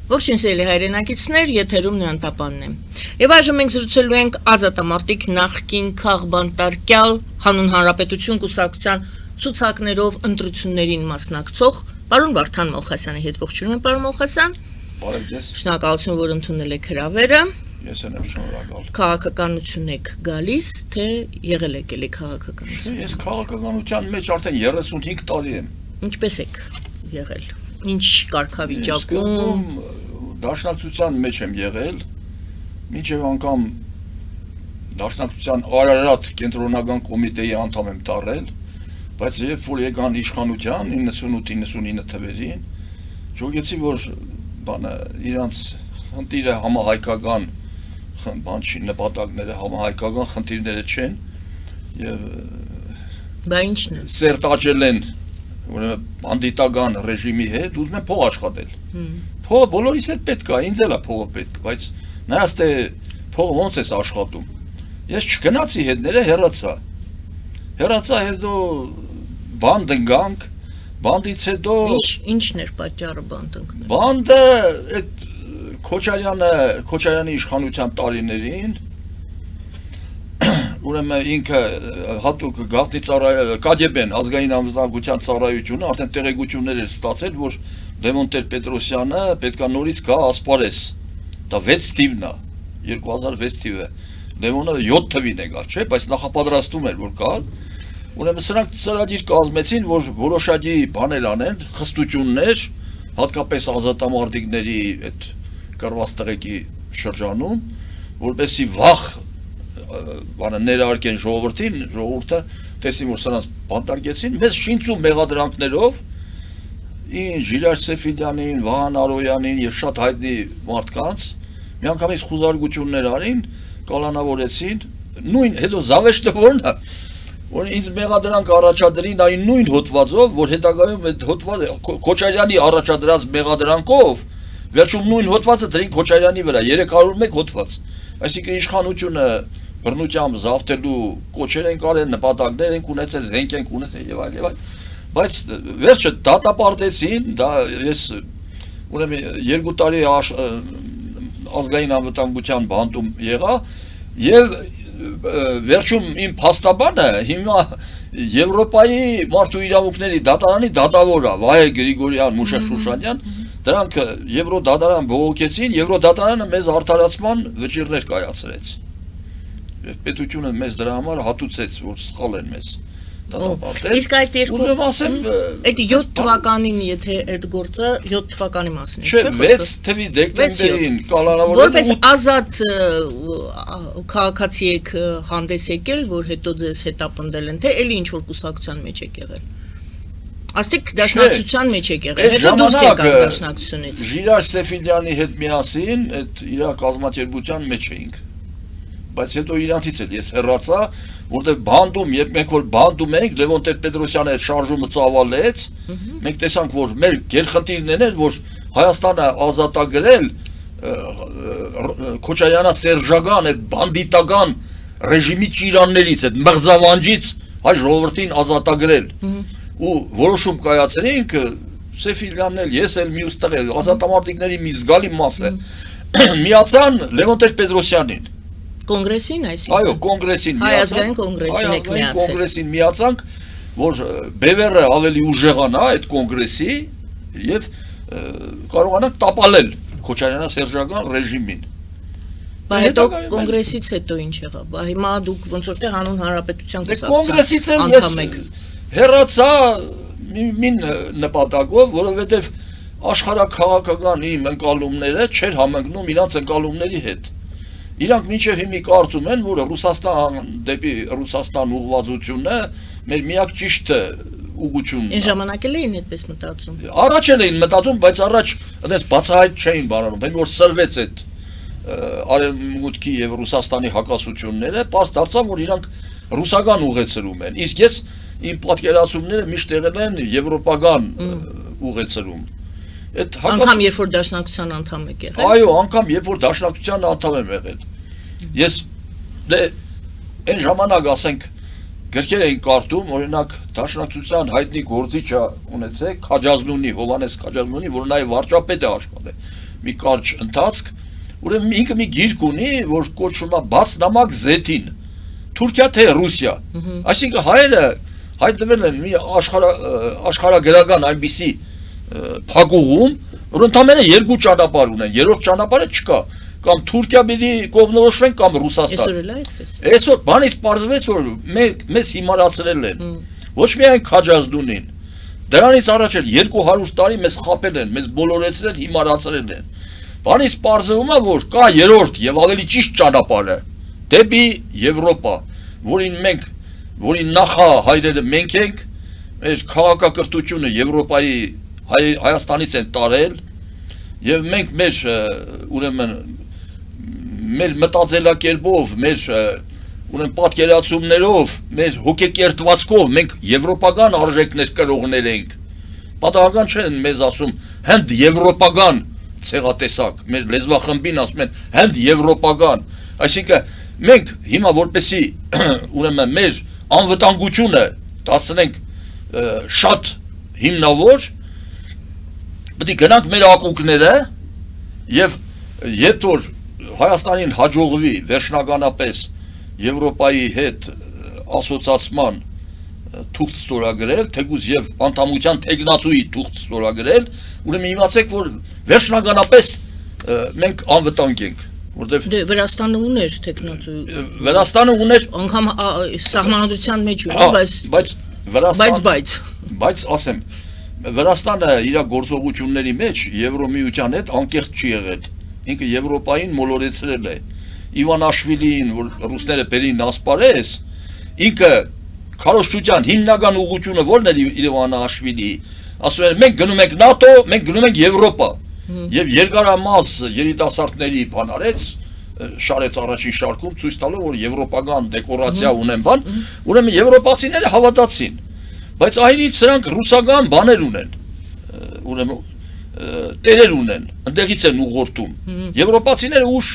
Ողջույն սիրելի հայրենակիցներ, եթերում Նյանտապանն է։ Եվ այժմ մենք զրուցելու ենք ազատամարտիկ նախկին քաղբանտարկյալ հանուն հանրապետություն կուսակցության ցուցակներով ընտրություններին մասնակցող պարոն Վարդան Մոխասյանի հետ ողջունում եմ, պարոն Մոխասյան։ Բարև ձեզ։ Շնորհակալություն, որ ընդունել եք հրավերը։ Ես եմ շնորհակալ։ Քաղաքականություն եք գալիս, թե եղել եք էլի քաղաքականություն։ Ես քաղաքականության մեջ արդեն 35 տարի եմ։ Ինչպես եք եղել։ Ինչ կարգավիճակում դաշնակցության մեջ եմ եղել, մինչև անգամ դաշնակցության Արարատ կենտրոնական կոմիտեի անդամ եմ դառել, բայց երբ որ եկան իշխանության 98-99 թվերին, ճոգեցի, որ իրանց խնդիրը համահայկական բան չի, նպատակները համահայկական խնդիրները չեն եւ բա ինչն է սերտաճել են բանդիտական ռեժիմի հետ, ուզում են փող աշխատել։ Փողը բոլորիս էլ պետք է, ինձ էլ է փողը պետք, բայց նայած թե փողը ոնց է աշխատում։ Ես չգնացի հետները հեռացա հետո բանդ ընկանք, բանդից հետո ինչն էր պատճառը բանդ ընկնել։ Բանդը այդ Քոչարյանի իշխանության տարիներին ուրեմն ինքը հատուկ գաղտնի Կադեբեն ազգային անվտանգության ծառայությունը արդեն տեղեկություններ էր ստացել, որ Լևոն Տեր-Պետրոսյանը պետքա նորից գա ասպարեզ։ Դա 6 թիվն է, 2006 թիվը։ Լևոնը 7 թվին է գալ, չէ՞, բայց նախապատրաստում էր, որ գալ։ Ուրեմն սրանք ծրագիր կազմեցին, որ որոշակի բաներ անեն, խստություններ, հատկապես ազատամարտիկների այդ կռված տղեկի շրջանում, որպեսզի վախ բանը ներարկեն ժողովրդին, ժողովուրդը տեսին, որ սրանց բանտարկեցին, մեզ շինծու մեղադրանքներով Ժիրայր Սեֆիլյանին, Վահան Արոյանին եւ շատ հայտնի մարդկանց միանգամից խուզարկություններ արին, կալանավորեցին, նույն հետո զավեշտը որն է, որ ինձ մեղադրանք առաջադրին այն նույն հոդվածով, որ հետագայում այդ հոդվածը Քոչարյանի առաջադրած մեղադրանքով վերջում նույն հոդվածը դրին Քոչարյանի վրա 301 հոդված, այսինքն իշխանությունը բռնությամբ զավթելու կոչեր են կարել, նպատակներ են ունեցել, զենք են ունեցել եւ այլ, բայց վերջը դատապարտեցին, դա ես ուրեմն 2 տարի ազգային անվտանգության բանտում եղա եւ վերջում իմ փաստաբանը հիմա Եվրոպայի մարդու իրավունքների դատարանի դատավոր է Վահե Գրիգորյան, Մուշա Շուշանյան, դրանք Եվրոդատարան բողոքեցին, Եվրոդատարանը մեզ արդարացման վճիռներ կայացրեց։ Եվ պետությունը մեզ դրա համար հատուցեց, որ սխալ են մեզ դատապարտել։ Իսկ այդ ուզում ասեմ, այդ 7 թվականին, եթե այդ գործը 7 թվականի մասին է, չէ՞, 6 թվականի դեկտեմբերին կալանավորել որպես ազատ քաղաքացի եք հանդես եկել, որ հետո ձեզ հետապնդել են, թե էլի ինչ որ կուսակցության մեջ եք եղել։ Աստիկ դաշնակցության մեջ եք եղել, հետո դուրս եկաք դաշնակցությունից։ Ժիրայր Սեֆիլյանի հետ միասին այդ իր կազմակերպության մեջ էինք։ Բայց հետո իրանցից էլ ես հեռացա, որտեղ բանդում, երբ մենք որ բանդում ենք, Լևոն Տեր-Պետրոսյանը այդ շարժումը ծավալեց, մենք տեսանք, որ մեր գերխնդիրն էր, որ Հայաստանը ազատագրել Քոչարյանա Սերժական այդ բանդիտական ռեժիմի ճիրաններից, այդ մղձավանջից հայ ժողովրդին ազատագրել։ Ու որոշում կայացրինք, Սեֆիլյանն էլ, ես էլ մյուս տեղ ազատամարտիկների մի զգալի մասը միացան Լևոն Տեր-Պետրոսյանին։ Կոնգրեսին, այսինքն։ Այո, կոնգրեսին միացանք։ Հայազգային կոնգրեսին եք միացել։ Կոնգրեսին միացանք, որ բևեռը ավելի ուժեղանա այդ կոնգրեսի եւ կարողանանք տապալել Քոչարյանա Սերժական ռեժիմին։ Բա հետո կոնգրեսից հետո ինչ եղավ։ Բա հիմա դուք ոնց որ թե հանուն հանրապետության կոնգրեսից էլ ես հեռացա մի նպատակով, որովհետեւ աշխարհաքաղաքական իմ ընկալումները չէր համընկնում իրանց ընկալումների հետ։ Իրանք մինչև հիմի կարծում են, որ Ռուսաստան դեպի Ռուսաստան ուղղվածությունը մեր միակ ճիշտ ուղղությունն է։ Այն ժամանակ էլ էին այդպես մտածում։ Առաջ էլ էին մտածում, բայց առաջ այդպես բացահայտ չէին բառանում, այն որ սրվեց այդ Արևմուտքի եւ Ռուսաստանի հակասությունները, պարզ դարձավ, որ իրանք ռուսական ուղեցրում են։ Իսկ ես իմ պատկերացումները միշտ եղել են եվրոպական ուղեցրում։ Անգամ երբ որ դաշնակցության անդամ եք եղել։ Այո, անգամ երբ որ դաշնակցության անդամ եմ եղել։ Ես այն ժամանակ ասենք գրքեր էին կարդում, օրինակ դաշնակցության հայտնի գործիչը ունեցեք Քաջազնունի, Հովհաննես Քաջազնունի, որ նաև վարչապետ է աշխատել։ մի կարճ ընթացք, ուրեմն ինքը մի գիրք ունի, որ կոչվում է բաց նամակ Z-ին, Թուրքիա թե Ռուսիա, այսինքն հայերը հայտնվել են մի աշխարհագրական այնպիսի փակուղում, որ ընդամենը երկու ճանապարհ ունեն, երրորդ ճանապարհը չկա, կամ Թուրքիա պիտի կողմնորոշվեն կամ Ռուսաստան։ Այսօր էլ է այդպես։ Այսօր բանից պարզվեց, որ մեզ հիմարացրել են, ոչ միայն քաջազդունին, դրանից առաջ էլ 200 տարի մեզ խաբել են, մեզ բոլորեցրել, հիմարացրել են։ Բանից պարզվում է, որ կա երրորդ եւ ավելի ճիշտ ճանապարհը դեպի Եվրոպա, որին նախահայրերը մենք ենք, մեր քաղաքակրթությունը Եվրոպայի Հայաստանից են տարել, եւ մենք մեր ուրեմն մեր մտածելակերպով, մեր ուրեմն պատկերացումներով, մեր հոգեկերտվածքով մենք եվրոպական արժեքներ կրողներ ենք։ Պատահական չէ մեզ ասում հենց եվրոպական ցեղատեսակ, մեր լեզվախմբին ասում են հենց եվրոպական, այսինքն մենք հիմա որպեսի ուրեմն մեր անվտանգությունը դարձնենք շատ հիմնավոր, պետք է գնանք մեր ակունքները եւ երբ որ Հայաստանին հաջողվի վերջնականապես Եվրոպայի հետ ասոցացման թուղթ ստորագրել, թեկուզ եւ անդամության տեխնացուի թուղթ ստորագրել, ուրեմն իմացեք, որ վերջնականապես մենք անվտանգ ենք, որտեվ Դե Վրաստանը ուներ տեխնացու։ Վրաստանը ուներ Անգամ սահմանադրության մեջ ուներ, բայց ասեմ, Վրաստանը իր գործողությունների մեջ Եվրոմիության հետ անկեղծ չի եղել։ Ինքը Եվրոպային մոլորեցրել է։ Իվանաշվիլին, որ ռուսները բերին ասպարես, ինքը քարոզչության հիմնական ուղղությունը ո՞րն էր Իվանաշվիլի։ Ասում են մենք գնում ենք ՆԱՏՕ, մենք գնում ենք Եվրոպա։ Եվ երկարամաս երիտասարդների բան արեց, շարեց առաջին շարքում ցույց տալով, որ եվրոպական դեկորացիա ունեն բան, ուրեմն եվրոպացիները հավատացին։ Բայց այնից սրանք ռուսական բաներ ունեն, ուրեմն տերեր ունեն, ընդեղից են ուղղորդում։ Եվրոպացիները ուշ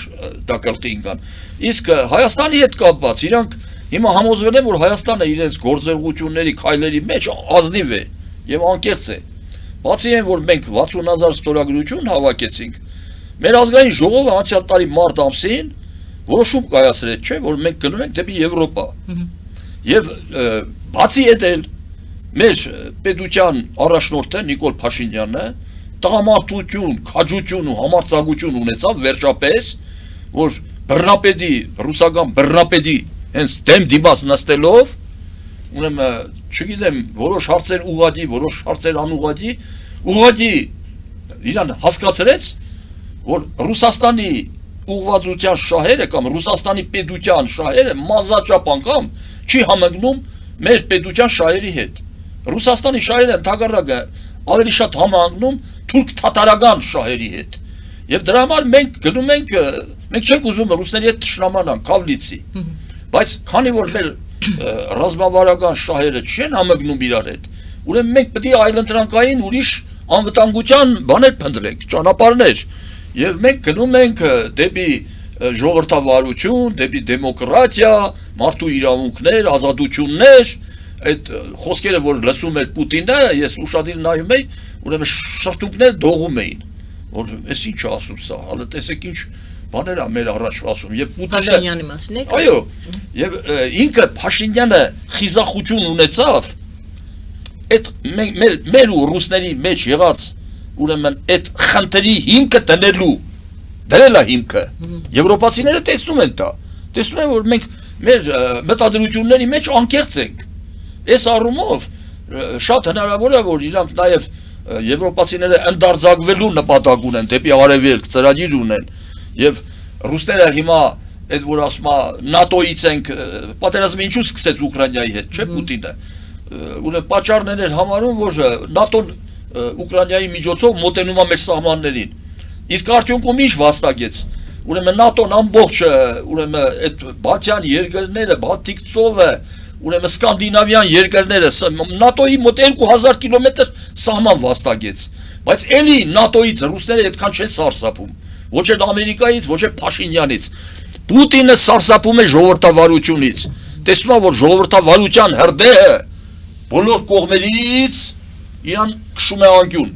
դա կրտին կան։ Իսկ Հայաստանի հետ կապված իրանք հիմա համոզվել են, որ Հայաստանը իրենց գործողությունների քայլերի մեջ ազնիվ է եւ անկեղծ է։ Բացի այն, որ մենք 60,000 ստորագրություն հավաքեցինք, մեր ազգային ժողովը անցյալ տարի մարտ ամսին որոշում կայացրեց, չէ, որ մենք գնում ենք դեպի Եվրոպա։ Եվ բացի այդ էլ մեր պետության առաջնորդը Նիկոլ Փաշինյանը տղամարդություն, քաջություն ու համարձակություն ունեցավ վերջապես, որ բռնապետի, ռուսական բռնապետի հենց դեմ դիմաց նստելով, ուրեմն չգիտեմ, որոշ հարցեր ուղղակի, որոշ հարցեր անուղղակի, ուղղակի իրան հասկացրեց, որ Ռուսաստանի ուղղվածության շահերը կամ Ռուսաստանի պետության շահերը մազաճապ անգամ չի համընկնում մեր պետության շահերի հետ։ Ռուսաստանի շահերը ընդհակառակը ավելի շատ համահանգնում թուրք-թաթարական շահերի հետ։ Եվ դրա համար մենք գնում ենք, մենք չենք ուզում ռուսների հետ թշնամանանք, կավլիցի։ Բայց քանի որ մեր ռազմավարական շահերը չեն համընկնում իրար հետ, ուրեմն մենք պետք է այլընտրանքային ուրիշ անվտանգության բաներ փնտրենք, ճանապարհներ։ Եվ մենք գնում ենք դեպի ժողովրդավարություն, դեպի դեմոկրատիա, մարդու իրավունքներ, ազատություններ, այդ խոսքերը, որ լսում էր Պուտինը, ես ուշադիր նայում էի, ուրեմն շրթունքները դողում էին, որ էս ինչ ասում սա, հələ տեսեք ինչ բաներ է մեր առաջ ասում, եւ Պուտինը Փաշինյանի մասին եք։ Այո, եւ ինքը Փաշինյանը խիզախություն ունեցավ, այդ մեր ու ռուսների մեջ եղած ուրեմն այդ խնդրի հիմքը դնելու դրել է հիմքը։ Եվրոպացիները տեսնում են դա, տեսնում են, որ մենք մեր մտադրությունների մեջ անկեղծ ենք։ Այս առումով շատ հնարավոր է, որ իրանք նաև եվրոպացիները ընդարձակվելու նպատակ ունեն, դեպի արևելք ծրագիր ունեն, եւ ռուսները հիմա այդ որ ասում է ՆԱՏՕ-ից ենք, պատերազմը ինչու սկսեց Ուկրաինայի հետ, չէ՞ Պուտինը։ Ուրեմն պատճառներ էր համարում, որ ՆԱՏՕ-ն Ուկրաինայի միջոցով մոտենում է մեր սահմաններին։ Իսկ արդյունքում ինչ վաստակեց։ Ուրեմն ՆԱՏՕ-ն ամբողջ ուրեմն այդ բալթյան երկրները, Բալտիկ ծովը, ուրեմն սկանդինավյան երկրները ՆԱՏՕ-ի մոտ 2000 կիլոմետր սահման վաստակեց։ Բայց էլի ՆԱՏՕ-ից ռուսները այդքան չեն սարսափում։ Ոչ էլ Ամերիկայից, ոչ էլ Փաշինյանից։ Պուտինը սարսափում է ժողովրդավարությունից։ Տեսնում է, որ ժողովրդավարության հրդեհը բոլոր կողմերից իրան քշում է անկյուն։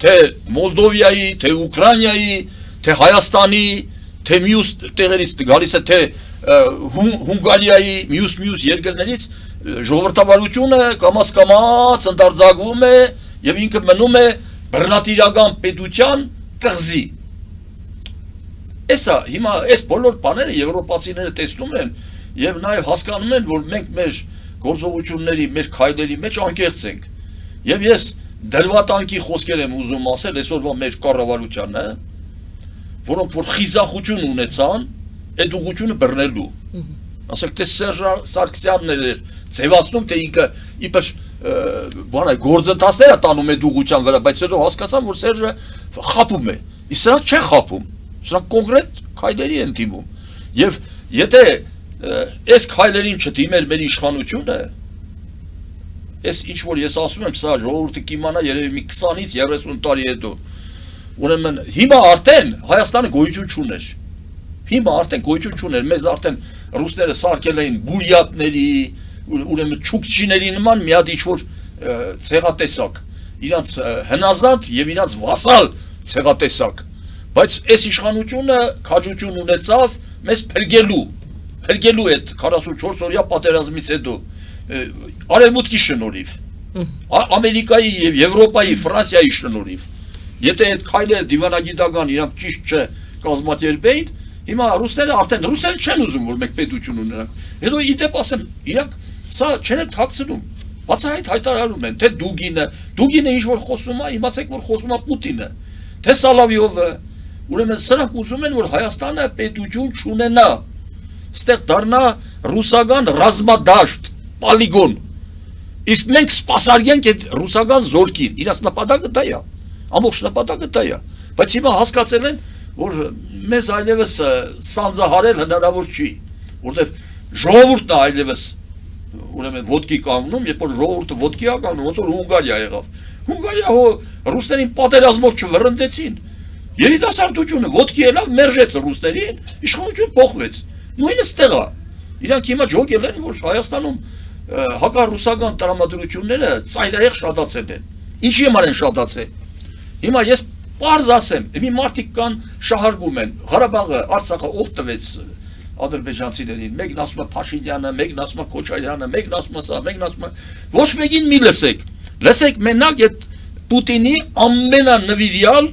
թե Մոլդովիայի, թե Ուկրաինայի, թե Հայաստանի, թե մյուս տեղերից գալիս է, թե Հունգարիայի, մյուս երկրներից ժողովրդավարությունը կամաց ընդարձակվում է եւ ինքը մնում է բռնատիրական պետության կղզի։ Էսա հիմա այս բոլոր բաները եվրոպացիները տեսնում են եւ նաեւ հասկանում են, որ մենք մեր գործողությունների, մեր քայլերի մեջ անկեղծ ենք։ Եվ ես դրվատանքի խոսքեր եմ ուզում ասել այսօրվա մեր կառավարությանը, որոնք որ խիզախություն ունեցան այդ ուղղությունը բռնելու։ Ասեք թե Սերժ Սարգսյանն էր ձևացնում, թե ինքը իբր բանը գործընթացներ է տանում այդ ուղղության վրա, բայց հետո հասկացան, որ Սերժը խափում է։ Իսկ սրանք չեն խափում, սրանք կոնկրետ քայլերի են դիմում։ Եվ եթե այս քայլերին չդիմեր մեր իշխանությունը, այս ինչ որ ես ասում եմ, սա ժողովուրդը կիմանա երևի մի 20-ից 30 տարի հետո։ Ուրեմն հիմա արդեն Հայաստանը գոյություն չուներ։ Հիմա արդեն գոյություն չուներ, մեզ արդեն ռուսները սարքել էին բուրյատների, ուրեմն չուկչիների նման մի հատ ինչ-որ ցեղատեսակ, իրանց հնազանդ եւ իրանց վասալ ցեղատեսակ, բայց այս իշխանությունը քաջություն ունեցավ մեզ փրկելու այդ 44 օրյա պատերազմից հետո արևմուտքի շնորհիվ, Ամերիկայի եւ Եվրոպայի, Ֆրանսիայի շնորհիվ։ Եթե այդ քայլերը դիվանագիտական իրանք ճիշտ չկազմակերպեին, հիմա ռուսները չեն ուզում, որ մենք պետություն ունենանք։ Հետո իդեպ ասեմ, իրանք սա չեն թաքցնում, բացահայտ հայտարարում են, թե Դուգինը ինչ որ խոսում է, իմացեք, որ խոսում է Պուտինը, թե Սալավիովը, ուրեմն սրանք ուզում են, որ Հայաստանը պետություն չունենա, ստեղ դառնա ռուսական ռազմադաշտ, պոլիգոն։ Իսկ մենք սպասարկենք այդ ռուսական զորքին, իրաց նպատակը դա է, ամբողջ նպատակը դա է, բայց հիմա հասկացել են, որ մեզ այլևս սանձահարել հնարավոր չի, որտեվ ժողովուրդն է այլևս ուրեմն ոտքի կանգնում, երբ որ ժողովուրդը ոտքի է կանգնում, ոնց որ Հունգարիա եղավ։ Հունգարիա ռուսներին պատերազմով չվռնդեցին։ Երիտասարդությունը ոտքի ելավ, մերժեց ռուսներին, իշխանությունը փոխվեց։ Նույնը ստեղ է։ Իրանք հիմա ջոգել են, որ Հայաստանում հակառուսական տրամադրությունները ծայրահեղ շատացել են։ Ինչի համար են շատացել։ Հիմա ես պարզ ասեմ, մի մարդիկ կան շահարկում են, Ղարաբաղը, Արցախը ով տվեց ադրբեջանցիներին, մեկն ասում է Փաշինյանը, մեկն ասում է Քոչարյանը, մեկն ասում է սա, մեկն ասում է, ոչ մեկին մի լսեք։ Լսեք մենակ այդ Պուտինի ամենանվիրյալ,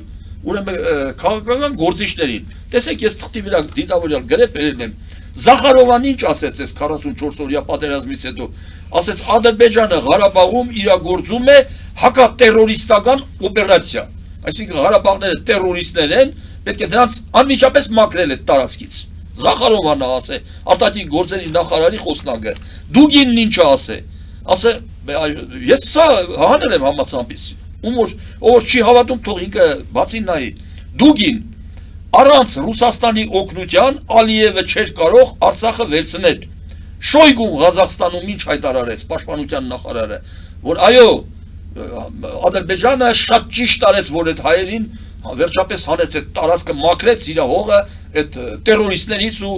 ուրեմն քաղաքական գործիչներին։ Տեսեք, ես թղթի վրա դիտավորյալ գրել եմ, Զախարովան ինչ ասեց այս 44 օրյա պատերազմից հետո, ասեց Ադրբեջանը Ղարաբաղում իրագործում է հակատերորիստական օպերացիա, այսինքն Ղարաբաղները տերորիստներ են, պետք է դրանց անմիջապես մաքրել այդ տարածքից։ Զախարովան ասե, արտաքին գործերի նախարարի խոսնակը, Դուգինն ինչ ասե, ես սա հանել եմ համացանցից, ով չի հավատում, թող ինքը բացի նայի, Դուգին առանց Ռուսաստանի օգնության Ալիևը չէր կարող Արցախը վերցնել։ Շոյգուն Ղազախստանում ինչ հայտարարեց պաշտպանության նախարարը, որ այո, Ադրբեջանը շատ ճիշտ արեց, որ այդ հայերին վերջապես հանեց այդ տարածքը, մաքրեց իր հողը այդ տերորիստներից ու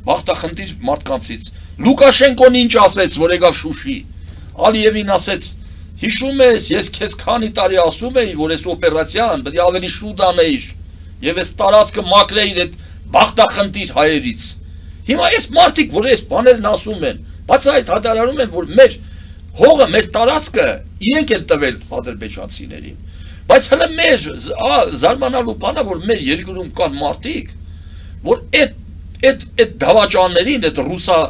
բախտախնդիր մարդկանցից։ Լուկաշենկոն ինչ ասեց, որ եկավ Շուշի, Ալիևին ասեց, հիշում ես, ես քեզ քանի տարի ասում էի, որ այս օպերացիան պետք է ավելի շուտ անեիր եւ այս տարածքը մաքրեին այդ բախտախնդիր հայերից։ Հիմա այս մարդիկ, որ այս բաներն ասում են, բայց այդ հայտարարում են, որ մեր հողը, մեր տարածքը իրենք են տվել ադրբեջանցիներին։ Բայց հələ մեր զարմանալու բանը, որ մեր երկրում կան մարդիկ, որ այդ դավաճաններին, այդ ռուսա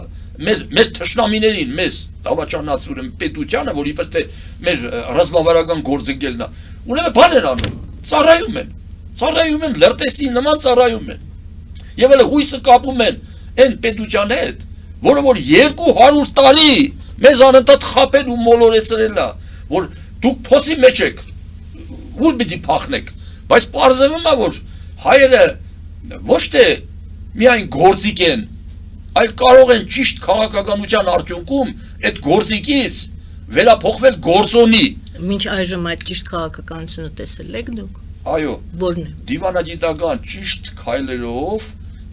մեր թշնամիներին, մեզ դավաճանած ուրեմն պետությանը, որ իբր թե մեր ռազմավարական գործընկերն է, ուրեմն բան են անում, ծառայում են, լրտեսի նման ծառայում են։ Եվ հələ հույսը կապում են այն պետության հետ, որը որ 200 տարի մեզ անընդհատ խաբել ու մոլորեցրել է, որ դուք փոսի մեջ եք, ուր պիտի փախնեք, բայց պարզվում է, որ հայերը ոչ թե միայն գործիք են, այլ կարող են ճիշտ քաղաքականության արդյունքում այդ գործիքից վերափոխվել գործոնի։ Մինչ այժմ այդ ճիշտ քաղաքականությունը տեսել եք դուք։ Այո, Որն է։ դիվանագիտական ճիշտ քայլերով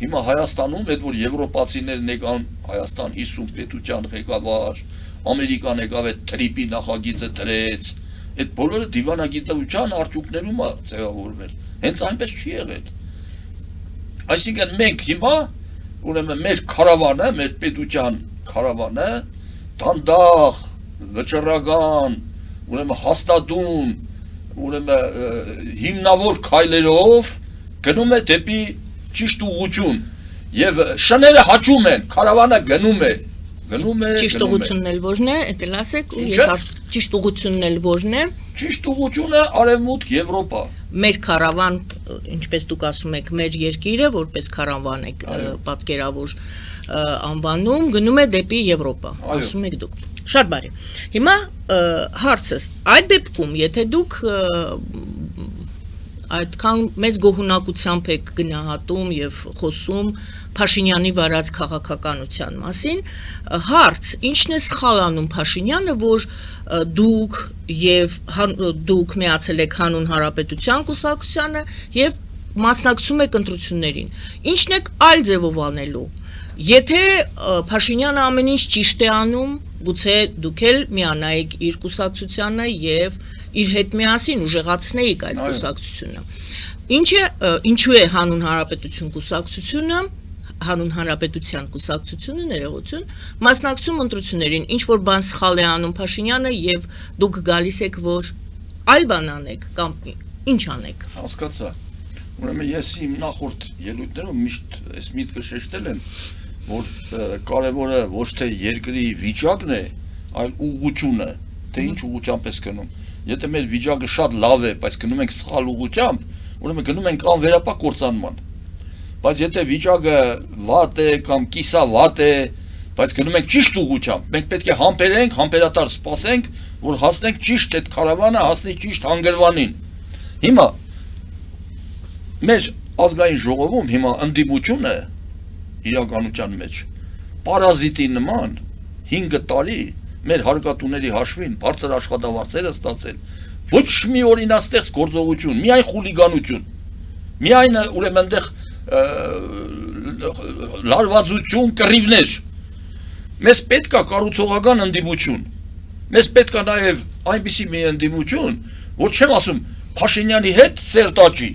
հիմա Հայաստանում այդ որ եվրոպացիներն եկան Հայաստան 50 պետության ղեկավար, Ամերիկան եկավ այդ թրիպի նախագիծը դրեց, Այդ բոլորը դիվանագիտության արդյունքներում է ձևավորվել։ Հենց այնպես չի եղել։ Այսինքն մենք հիմա ուրեմն մեր քարավանը, մեր պետության քարավանը դանդաղ, վճռական, ուրեմն հաստատուն, ուրեմն հիմնավոր քայլերով գնում է դեպի ճիշտ ուղղություն եւ շները հաճում են, քարավանը գնում է Ճիշտ ուղղությունն էլ որն է, էդ էլ ասեք, ու ես ճիշտ ուղղությունն էլ որն է։ Ճիշտ ուղղությունը Արևմուտք Եվրոպա։ Մեր քարավան, ինչպես դուք ասում եք, մեր երկիրը, որպես քարավան եք պատկերավոր անվանում, գնում է դեպի Եվրոպա, ասում եք դուք։ Շատ բարի։ Հիմա հարցս, այդ դեպքում, եթե դուք այդքան մեծ գոհունակությամբ եք գնահատում եւ խոսում Փաշինյանի վարած քաղաքականության մասին, հարց, ինչն է սխալ անում Փաշինյանը, որ դուք եւ դուք միացել եք Հանուն Հանրապետության կուսակցությանը եւ մասնակցում եք ընտրություններին։ Ինչն եք այլ ձևով անելու։ Եթե Փաշինյանը ամեն ինչ ճիշտ է անում, գուցե դուք էլ միանայեք իր կուսակցությանը եւ իր հետ միասին ուժեղացնեիք այդ կուսակցությունը։ Ինչու է Հանուն Հանրապետություն կուսակցությունը, Հանուն Հանրապետության կուսակցությունը ներողություն, մասնակցում ընտրություններին, ինչ որ բան սխալ է անում Փաշինյանը եւ դուք գալիս եք, որ այլ բան անեք կամ ինչ անեք։ Հասկացա։ Ուրեմն ես իմ նախորդ ելույթներում միշտ այս միտքը շեշտել եմ, որ կարևորը ոչ թե երկրի վիճակն է, այլ ուղղությունը, թե ինչ ուղղությամբ ես գնում։ Եթե մեր վիճակը շատ լավ է, բայց գնում ենք սխալ ուղղությամբ, ուրեմն գնում ենք անվերապահ կործանման։ Բայց եթե վիճակը վատ է կամ կիսավատ է, բայց գնում ենք ճիշտ ուղղությամբ, մենք պետք է համբերենք, համբերատար սպասենք, որ հասնենք ճիշտ այդ քարավանը հասնի ճիշտ հանգրվանին։ Հիմա մեր ազգային ժողովում հիմա ընդդիմությունը իրականության մեջ պարազիտի նման 5 տարի մեր հարկատուների հաշվին բարձր աշխատավարձերը ստացել, ոչ մի օրինաստեղծ գործողություն, միայն խուլիգանություն, միայն ուրեմն այնտեղ լարվածություն, կռիվներ։ Մեզ պետք է կառուցողական ընդդիմություն, մեզ պետք է նաև այնպիսի մի ընդդիմություն, որ չեմ ասում Փաշինյանի հետ սերտաճի,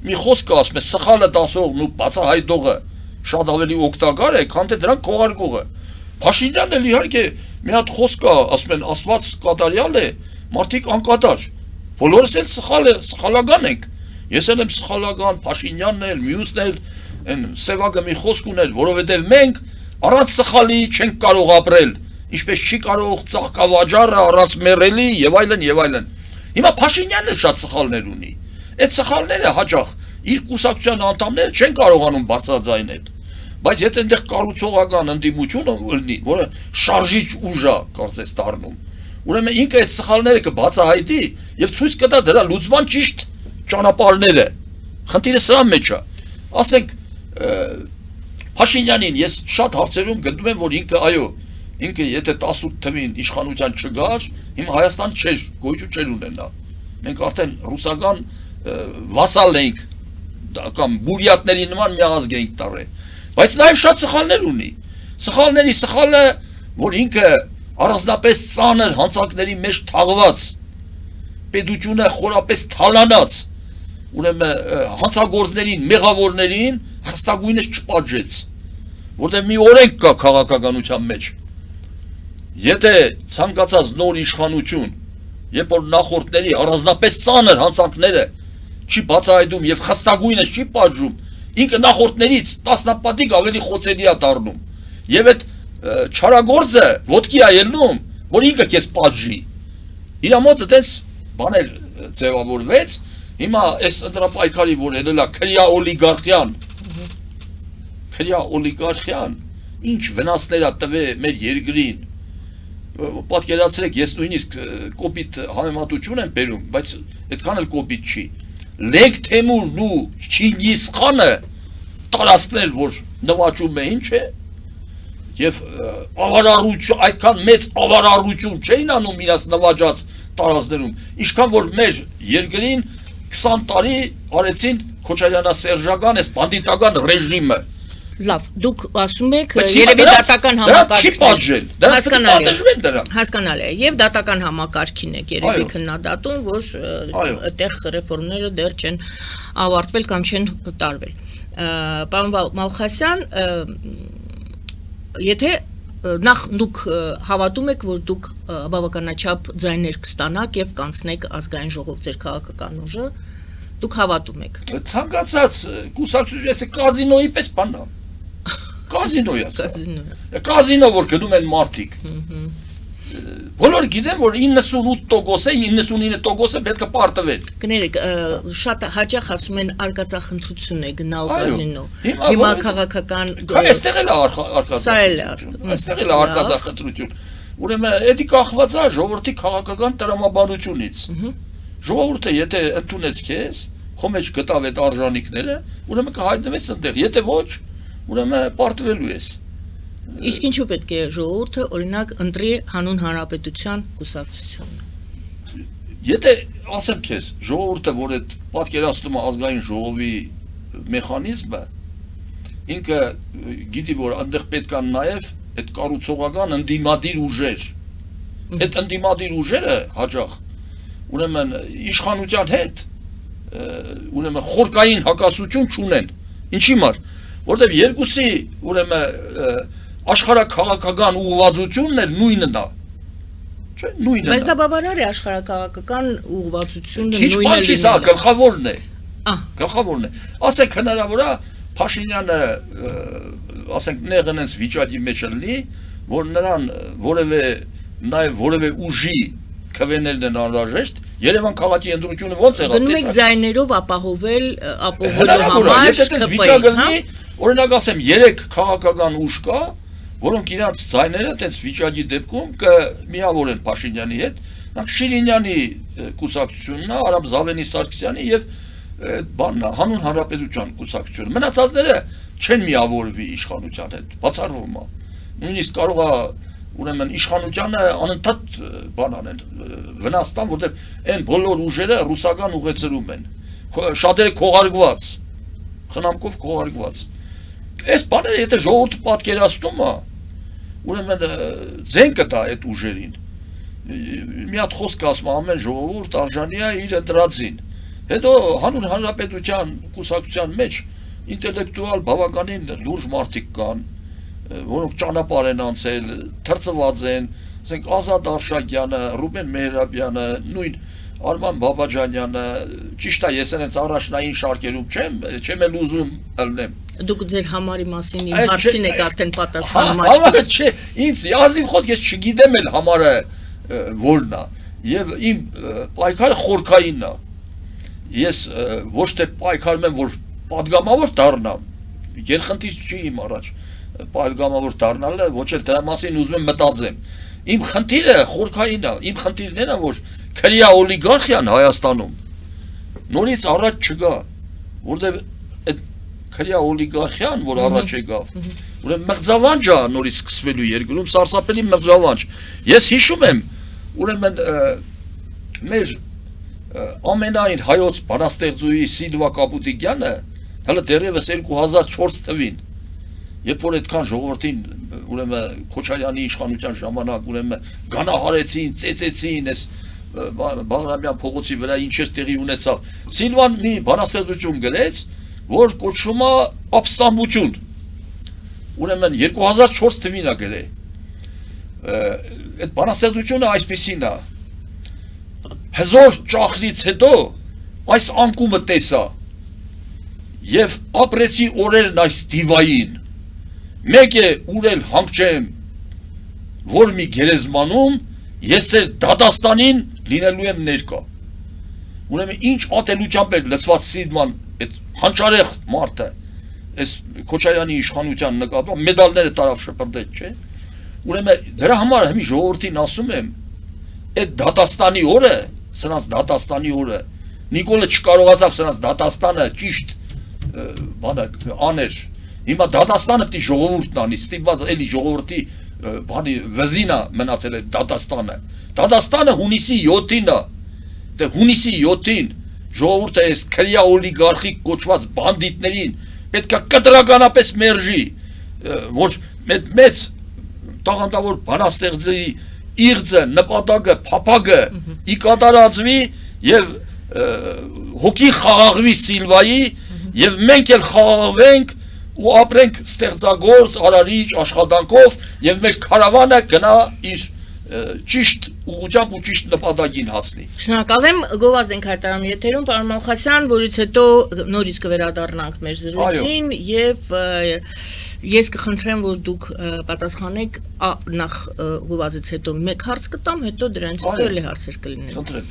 մի խոսք ասում է սխալը դասողն ու բացահայտողը շատ ավելի օգտակար է, քան թե դրանք քողարկողը։ Փաշինյանն էլ իհարկե մի հատ խոսք կա, ասում են Աստված կատարյալ է, մարդիկ անկատար։ Բոլորս էլ սխալական ենք։ Ես էլ եմ սխալական, Փաշինյանն էլ, մյուսն էլ, այն սևագը մի խոսք ուներ, որովհետև մենք առանց սխալի չենք կարող ապրել, ինչպես չի կարող ծաղկավաճառը առանց մեռելի եւ այլն եւ այլն։ Հիմա Փաշինյանն էլ շատ սխալներ ունի։ Այդ սխալները հաճախ իր կուսակցության անդամները չեն կարողանում բարձրաձայնել։ Բայց եթե այնտեղ կառուցողական ընդդիմություն լինի, որը շարժիչ ուժ է, կարծես դառնում, ուրեմն ինքը այդ սխալները կբացահայտի եւ ցույց կտա դրա լուծման ճիշտ ճանապարհները։ Խնդիրը սրա մեջ է։ Ասենք Փաշինյանին ես շատ հարցերում գտնում եմ, որ ինքը այո, ինքը եթե 18 թվին իշխանության չգար, հիմա Հայաստան չէր, գոյություն չէր ունենա։ Մենք արդեն ռուսական վասալ էինք կամ բուրյատների նման մի ազգ էինք տարել։ Բայց նաև շատ սխալներ ունի։ Սխալների սխալը, որ ինքը առանձնապես ծանր հանցանքների մեջ թաղված, պետությունը խորապես թալանած, ուրեմն հանցագործներին, մեղավորներին խստագույնս չպատժեց, որտեղ մի օրենք կա քաղաքականության մեջ։ Եթե ցանկացած նոր իշխանություն, երբ որ նախորդների առանձնապես ծանր հանցանքները չի բացահայտում եւ խստագույնս չի պատժում, ինքը նախորդներից տասնապատիկ ավելի խոցելի է դառնում։ Եվ այդ չարագործը ոտքի է ելնում, որ ինքը քեզ պատժի։ Իր մոտ այդպես բաներ ձևավորվեց, հիմա այս ընտրապայքարի, որ ելել է քրյա օլիգարխիան, ինչ վնասներ է տվել մեր երկրին։ Պատկերացրեք, ես նույնիսկ կոպիտ համեմատություն եմ բերում, բայց այդքան էլ կոպիտ չի։ Լեգ Թեմուրն ու Չինգիզ խանը տարածքներ, որ նվաճում էին, չէ, եւ ավարառություն, այդքան մեծ ավարառություն չէին անում իրաց նվաճած տարածքներում, ինչքան որ մեր երկրին 20 տարի արեցին Քոչարյանասերժական այս բանդիտական ռեժիմը, Լավ, դուք ասում եք Բայց երևի դատական չի պատժել, հասկանալի է, եւ դատական համակարգին եք երևի քննադատում, որ այդտեղ ռեֆորմները դեռ չեն ավարտվել կամ չեն տարվել։ Պարոն Մալխասյան, եթե նախ դուք հավատում եք, որ դուք բավականաչափ ձայներ կստանաք եւ կանցնեք ազգային ժողով ձեր քաղաքական ուժը, դուք հավատում եք։ Ցանկացած կուսակցություն էս կազինոյի պես բան է։ Կազինոյա։ Կազինո որ գնում են մարդիկ։ Բոլորը գիտեն, որ 98%-ը, 99%-ը պետք է պարտվեն։ Կներեք, շատ հաճախ ասում են արկածախնդրություն է գնալ կազինո։ Հիմա քաղաքական այստեղ էլ է արկածախնդրություն։ Սա էլ է։ Այստեղ էլ է արկածախնդրություն։ Ուրեմն էդի կախված է ժողովրդի քաղաքական տրամաբանությունից։ Ժողովուրդը եթե ընդունեց քեզ, քո մեջ գտավ այդ արժանինքները, ուրեմն կհայտնվես այնտեղ։ Եթե ոչ, ուրեմն պարտվելու ես։ Իսկ ինչու պետք է ժողովուրդը օրինակ ընտրի հանուն հանրապետության կուսակցությունը։ Եթե ասեմ քեզ, ժողովուրդը, որ այդ պատկերացնում է ազգային ժողովի մեխանիզմը, ինքը գիտի, որ այնտեղ պետք է նաև այդ կառուցողական ընդդիմադիր ուժեր։ Այդ ընդդիմադիր ուժերը հաջող ուրեմն իշխանության հետ ուրեմն խորկային հակասություն չունեն։ Ինչի համար, որտեղ երկուսի ուրեմն աշխարհաքաղաքական ուղղվածությունն էլ նույնն է։ Չէ, նույնն է։ Բայց դա բավարար է աշխարհաքաղաքական ուղղվածությունը նույնն է։ Քիչ բան չի, սա գլխավորն է։ Գլխավորն է։ Ասենք հնարավոր է Փաշինյանը, ասենք նեղնենց վիճակի մեջ լինի, որ նրան որևէ ուժի քվեներն են անհրաժեշտ, Երևան քաղաքի ընդրությունը ոնց եղավ, գնում եք ձայներով ապահովելու համար օրինակ ասեմ 3 քաղաքական ուժ կա, որոնք իրաց ձայները այդպես վիճակի դեպքում կմիավորեն Փաշինյանի հետ, նախ Շիրինյանի կուսակցությունն է, Արամ Զավենի Սարգսյանի եւ բանն է, հանուն հանրապետության կուսակցությունը։ Մնացածները չեն միավորվի իշխանության հետ, բացառվում է։ Նույնիսկ կարող է ուրեմն իշխանությանը անընդհատ բան անեն, վնաս տան, որտեղ այն բոլոր ուժերը ռուսական ուղեցրում են։ Շատերը քողարկված, խնամքով քողարկված։ Այս բաները եթե ժողովուրդը պատկերացնում է, ուրեմն ձեն կտա այդ ուժերին։ Մի հատ խոսք ասում ամեն ժողովուրդ արժանի է իր ընտրածին։ Հետո հանուն հանրապետության կուսակցության մեջ ինտելեկտուալ բավականին լուրջ մարդիկ կան, որոնք ճանապարհ են անցել, թրծված են, ասենք Ազատ Արշակյանը, Ռուբեն Մեհրաբյանը, նույն Արման Բաբաջանյանը, ճիշտ է, ես այնց առաջնային շարքերում չեմ էլ ուզում ելնեմ։ Դուք ձեր համարի մասին իմ հարցին եք արդեն պատասխանում աչքից։ Չէ, ինձ ազնիվ խոսք ես չգիտեմ էլ համարը որն է, եւ իմ պայքարը խորքային է։ Ես ոչ թե պայքարում եմ, որ падգամավոր դառնամ, երխնդիր չի իմ առաջ падգամավոր դառնալը, ոչ էլ դրա մասին ուզում եմ մտածեմ։ Իմ խնդիրը խորքային է, իմ խնդիրն է, որ քրեա օլիգարխիան Հայաստանում նորից առաջ չգա, որտեղ այդ քրեա օլիգարխիան, որ առաջ եկավ, ուրեմն մղձավանջ է նորից սկսվելու երկրում, սարսափելի մղձավանջ։ Ես հիշում եմ, ուրեմն մեր ամենայն հայոց բանաստեղծուհի Սիլվա Կապուտիկյանը հələ դեռևս 2004 թվին, երբ որ այդքան ժողովրդին ուրեմն Քոչարյանի իշխանության ժամանակ ուրեմն գանահարեցին, ծեծեցին, այս Բաղրամյան փողոցի վրա ինչեր տեղի ունեցավ, Սիլվան մի բանաստեղծություն գրեց, որ կոչվում է ապստամբություն, ուրեմն 2004 թվին է գրել, այդ բանաստեղծությունը այսպիսին է, հզոր ճախրից հետո այս անկումը տեսա եւ ապրեցի օրերն այս դիվային, մեկ է ուրել հանգչեմ, որ մի գերեզմանում ես ձեր դատաստանին լինելու եմ ներկա։ Ուրեմն ինչ ատելությամբ էր լցված Սիլվան այդ հանճարեղ մարդը, այս Քոչարյանի իշխանության նկատմամբ մեդալները տարավ շպրտեց, չէ։ Ուրեմն դրա համար հիմի ժողովրդին ասում եմ, այդ դատաստանի օրը, սրանց դատաստանի օրը, Նիկոլը չկարողացավ սրանց դատաստանը ճիշտ բանը աներ։ Հիմա դատաստանը պետք է ժողովուրդն անի, ստիպված էլի ժողովրդի բանի վզինա մնացել է դատաստանը։ Դատաստանը հունիսի 7-ին է։ Դե հունիսի 7-ին ժողովուրդը այս քրեա օլիգարխիկ կոչված բանդիտներին պետք է կտրականապես մերժի, որ մեծ տաղանդավոր բանաստեղծի իղձը, նպատակը, փափագը ի կատարածվի եւ հոգի խաղաղվի Սիլվայի եւ մենք էլ խաղաղվենք ու ապրենք ստեղծագործ արարիչ աշխատանքով եւ մեր քարավանը գնա իր ճիշտ ուղղությամբ ու ճիշտ նպատակին հասնի։ Շնորհակալ եմ, գովազդ ենք հայտարարում եթերում, պարոն Մալխասյան, որից հետո նորից կվերադառնանք մեր զրույցին եւ ես կխնդրեմ, որ դուք պատասխանեք նախ գովազդից հետո մեկ հարց կտամ, հետո դրանից հետո էլի հարցեր կլինեն։ Խնդրեմ։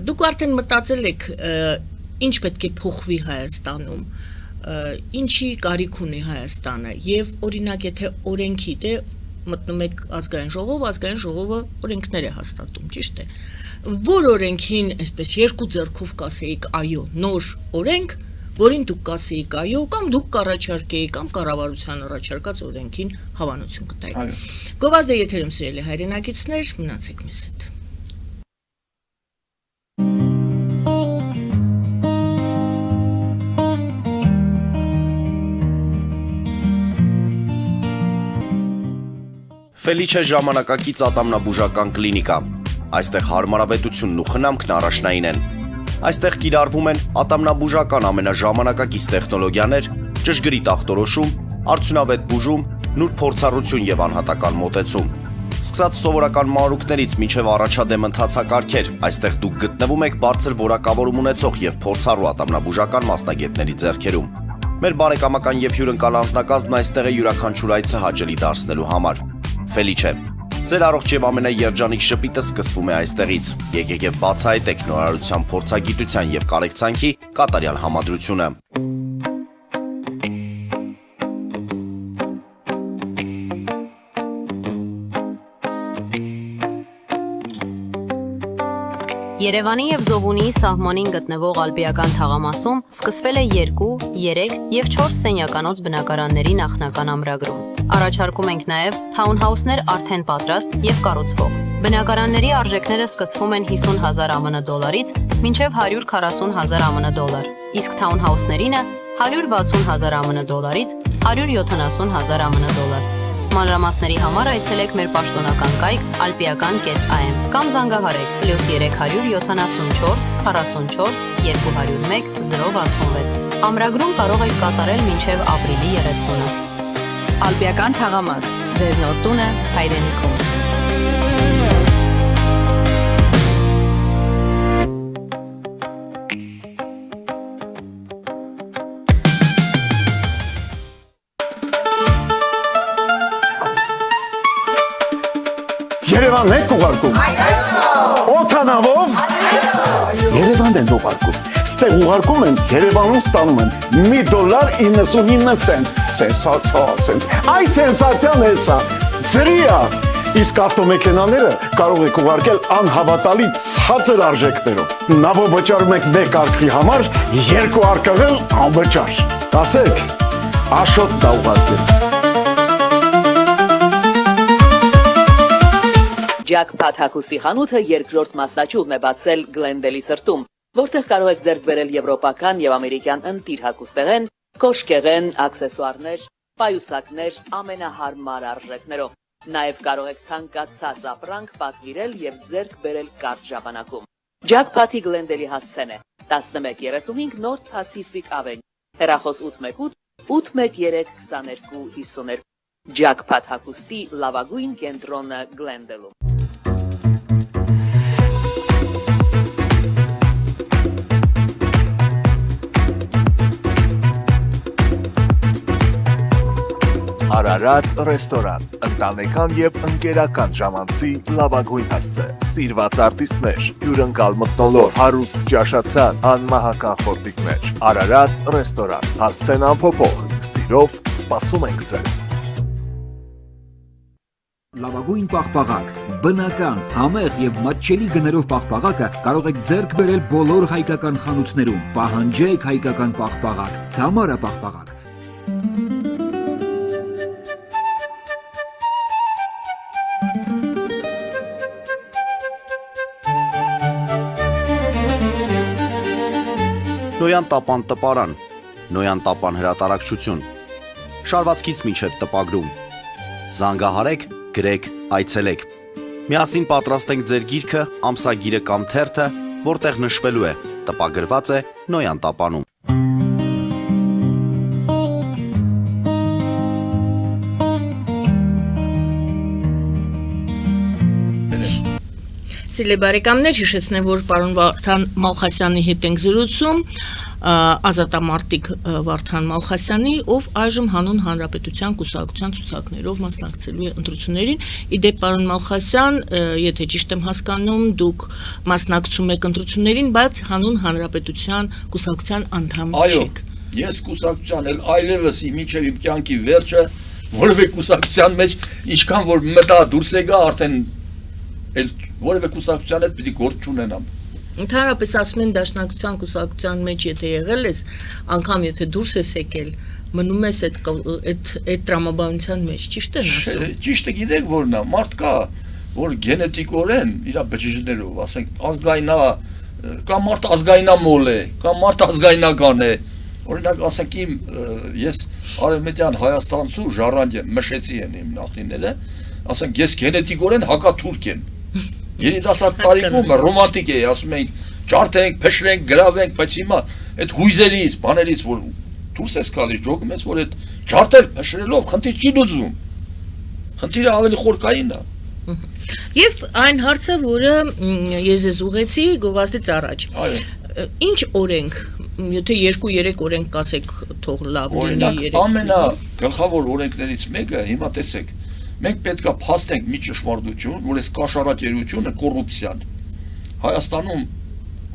Դուք արդեն մտածել եք ինչ պետք է փոխվի Հայաստանում, ինչի կարիք ունի Հայաստանը եւ օրինակ եթե օրենքի դե մտնում եք ազգային ժողովը օրենքներ է հաստատում, ճիշտ է։ Որ օրենքին այսպես երկու ձեռքով կասեիք այո, նոր օրենք, որին դուք կասեիք այո, կամ դուք կառաջարկեիք, կամ կառավարության առաջարկած օրենքին հավանություն կտայիք։ Գովազդը եթերում սիրելի հայրենակիցներ, մնացեք մեզ հետ։ Ֆելիչե ժամանակակից ատամնաբուժական կլինիկա։ Այստեղ հարմարավետությունն ու խնամքն առաջնային են։ Այստեղ կիրառվում են ատամնաբուժական ամենաժամանակակից տեխնոլոգիաներ, ճշգրիտ ախտորոշում, արդյունավետ բուժում, նուրբ փորձառություն եւ անհատական մոտեցում։ Սկսած սովորական մանրուքներից մինչև առաջադեմ ընթացակարգեր, այստեղ դուք գտնվում եք բարձր որակավորում ունեցող եւ փորձառու ատամնաբուժական մասնագետների ձեռքերում։ Մեր բարեկամական եւ հյուրընկալ անձնակազմն այստեղ է յուրաքանչյուր այցը հաճելի դարձնելու համար։ Ֆելիչե, ձեր առողջ եւ ամենաերջանիկ շպիտը սկսվում է այստեղից։ Եկեք եւ բացահայտեք նորարարության փորձագիտության եւ կարեկցանքի կատարյալ համադրությունը։ Երևանի եւ Զովունիի սահմանին գտնվող Ալպիական թաղամասում սկսվել է 2, 3 եւ 4 սենյականոց բնակարանների նախնական ամրագրում։ Առաջարկում ենք նաեւ թաունհաուսներ արդեն պատրաստ եւ կառուցվող։ Բնակարանների արժեքները սկսվում են 50,000 ԱՄՆ դոլարից մինչև 140,000 ԱՄՆ դոլար, իսկ թաունհաուսներինը 160,000 ԱՄՆ դոլարից 170,000 ԱՄՆ դոլար։ Մանրամասների համար այցելեք մեր պաշտոնական կայք alpiakan.am կամ զանգահարեք +374 44 201 066։ Ամրագրում կարող եք կատարել մինչև ապրիլի 30-ը։ Ալպիական թաղամաս, ձեր նոր տունը հայրենիքում։ Երևանն եք ուղարկում։ Օթանավով։ Երևանն են ուղարկում։ Ստեղ ուղարկում են, Երևանում ստանում են $1.99 Սենսացիա։ Այ սենսացիան է սա։ Ծրիա։ Իսկ ավտոմեքենաները կարող եք ուղարկել անհավատալի ցածր արժեքներով։ Նավով վճարում եք մեկ արկղի համար, երկու արկղել անվճար։ Ասեք, Աշոտ դա ուղարկել։ Jackpot հագուստի խանութը երկրորդ մասնաճյուղն է բացել Գլենդելի սրտում, որտեղ կարող եք ձեռք բերել եվրոպական եւ ամերիկյան ընտիր հագուստեղեն, կոշկեղեն, աքսեսուարներ, պայուսակներ ամենահարմար արժեքներով։ Նաեւ կարող եք ցանկացած ապրանք պատվիրել եւ ձեռք բերել կարճ ժամանակում։ Jackpot-ի Գլենդելի հասցեն է 1135 North Pacific Avenue, հեռախոս 818 813 2252։ Jackpot հագուստի լավագույն կենտրոնը Գլենդելում։ Արարատ ռեստորան, ընտանեկան եւ ընկերական ժամանցի լավագույն հասցե, սիրված արտիստներ, հյուրընկալ մթնոլորտ, հարուստ ճաշացան, անմահական խորտիկներ։ Արարատ ռեստորան, հասցեն անփոփոխ, սիրով սպասում ենք ձեզ։ Լավագույն պաղպաղակ, բնական, համեղ եւ մատչելի գներով պաղպաղակը կարող եք ձեռք բերել բոլոր հայկական խանութներում։ Պահանջեք հայկական պաղպաղակ, Թամարա պաղպաղակ։ Նոյան տապան տպարան, Նոյան տապան հրատարակչություն։ Շարվածքից մինչև տպագրում։ Զանգահարեք, գրեք, այցելեք։ Միասին պատրաստենք ձեր գիրքը, ամսագիրը կամ թերթը, որտեղ նշվելու է, տպագրված է Նոյան տապանում։ Սիրելի բարեկամներ, հիշեցնեմ, որ պարոն Վարդան Մալխասյանի հետ ենք զրուցում, ազատամարտիկ Վարդան Մալխասյանի, ով այժմ հանուն Հանրապետության կուսակցության ցուցակներով մասնակցելու է ընտրություններին։ Իդեպ պարոն Մալխասյան, եթե ճիշտ եմ հասկանում, դուք մասնակցում եք ընտրություններին, բայց հանուն Հանրապետության կուսակցության անդամ չեք։ Ես կուսակցության էլ այլևս մինչև իմ կյանքի վերջը որևէ կուսակցության մեջ ինչքան որ մտա դուրս եկա արդեն էլ որևէ կուսակցության հետ պիտի գործ չունենամ։ Ընդհանրապես ասում են դաշնակցության կուսակցության մեջ եթե եղել ես, անգամ եթե դուրս ես եկել, մնում ես այդ տրամաբանության մեջ, ճիշտ եմ ասում։ Ճիշտը գիտեք որն է, մարդ կա, որ գենետիկորեն իր բջիջներով, ասենք ազգայնա, կամ մարդ ազգայնամոլ է, կամ մարդ ազգայնական է։ Օրինակ ասենք ես արևմտյան Հայաստանցու ժառանգ եմ, մշեցի են իմ նախնիները, ասենք ես գենետիկորեն հակաթուրք եմ։ Երիտասարդ տարիքում ռոմանտիկ է, ասում ենք, ջարդենք, փշրենք, գրավենք, բայց հիմա այդ հույզերից, բաներից, որ դուրս ես գալիս, ջոկում ես, որ այդ ջարդել, փշրելով խնդիր չի լուծվում։ Խնդիրը ավելի խորքային է։ Եվ այն հարցը, որը ես ես ուղեցի գովազդից առաջ։ Ինչ օրենք, եթե 2-3 օրենք կասեք, թող լավ լինի 3։ Ամենագլխավոր օրենքներից մեկը, հիմա տեսեք, մենք պետք է փաստենք մի ճշմարտություն, որ այս կաշառակերությունը կոռուպցիան Հայաստանում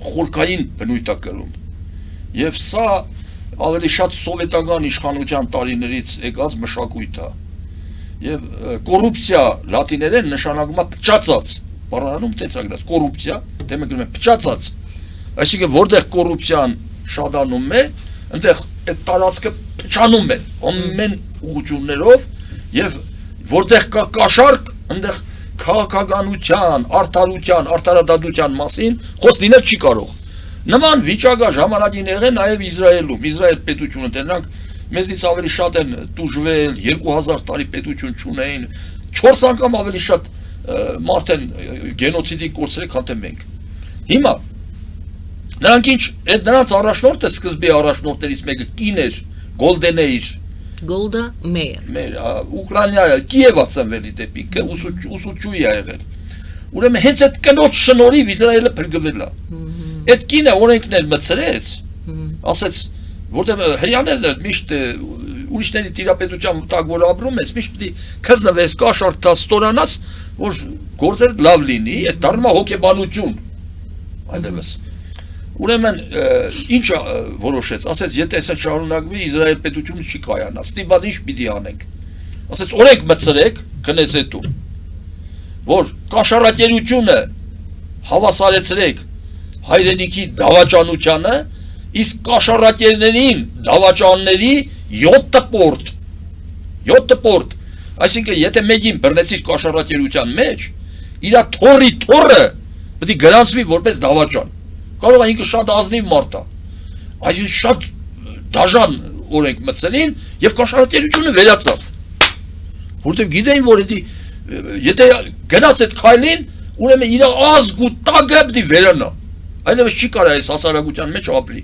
խորքային բնույթ է կրում։ Եվ սա ավելի շատ սովետական իշխանության տարիներից եկած մշակույթ է։ Եվ կոռուպցիա լատիներեն նշանակում է փչացած։ Բառանում տենց է գրած կոռուպցիա, դե մենք գրում ենք փչացած։ Այսինքն որտեղ կոռուպցիան շատանում է, այնտեղ այդ տարածքը փչանում է ամեն ուղղություններով եւ որտեղ կա կաշառք, այնտեղ քաղաքականության, արդարության, արդարադատության մասին խոսք լինել չի կարող։ Նման վիճակը ժամանակին եղել նաև Իսրայելում, Իսրայել պետությունը, դրանք մեզից ավելի շատ են տուժվել, 2000 տարի պետություն չունեին, 4 անգամ ավելի շատ մարդ են գենոցիդի կորցրել, քան թե մենք։ Հիմա նրանք ինչ, այդ նրանց առաջնորդը սկզբի առաջնորդներից մեկը կին էր, Գոլդեն էր, Գոլդա Մեյեր։ Մեր Ուկրաինայա Կիևա ծնվել դեպի ուսուցչուհի է եղել։ Ուրեմն հենց այդ կնոջ շնորհիվ Իսրայելը փրկվել է։ Այդ կինը օրենքներ մցրեց, ասեց, որտեղ հрьяաներն միշտ ուրիշների տիրապետության տակ որ ապրում ես, միշտ պիտի քզնվես, կաշառթաս, ստորանաս, որ գործերը լավ լինի, այդ դառնում է հոգեբանություն։ Այդպես։ Ուրեմն ինչ որոշեց, ասեց, եթե սա շարունակվի Իսրայել պետությունը չի կայանա, ստիպված ինչ պիտի անենք։ Ասեց, օրենք մցրեք քնեսետում, որ կաշառակերությունը հավասարեցրեք հայրենիքի դավաճանությանը, իսկ կաշառակերներին դավաճանների 7 պորտ, այսինքն եթե մեկին բռնեցիր կաշառակերության մեջ, իր թորը պետք է գրանցվի որպես դավաճան։ Կարող է ինքը շատ ազնիվ մարդ է, այսինքն շատ դաժան օրենք մցրին եւ կաշառակերությունը վերացավ։ Որտեւ գիտեին, որ եթե գնաց այդ քայլին, ուրեմն իր ազգ ու տագը պետք է վերանա։ Այլևս չի կարա այս հասարակության մեջ ապրի։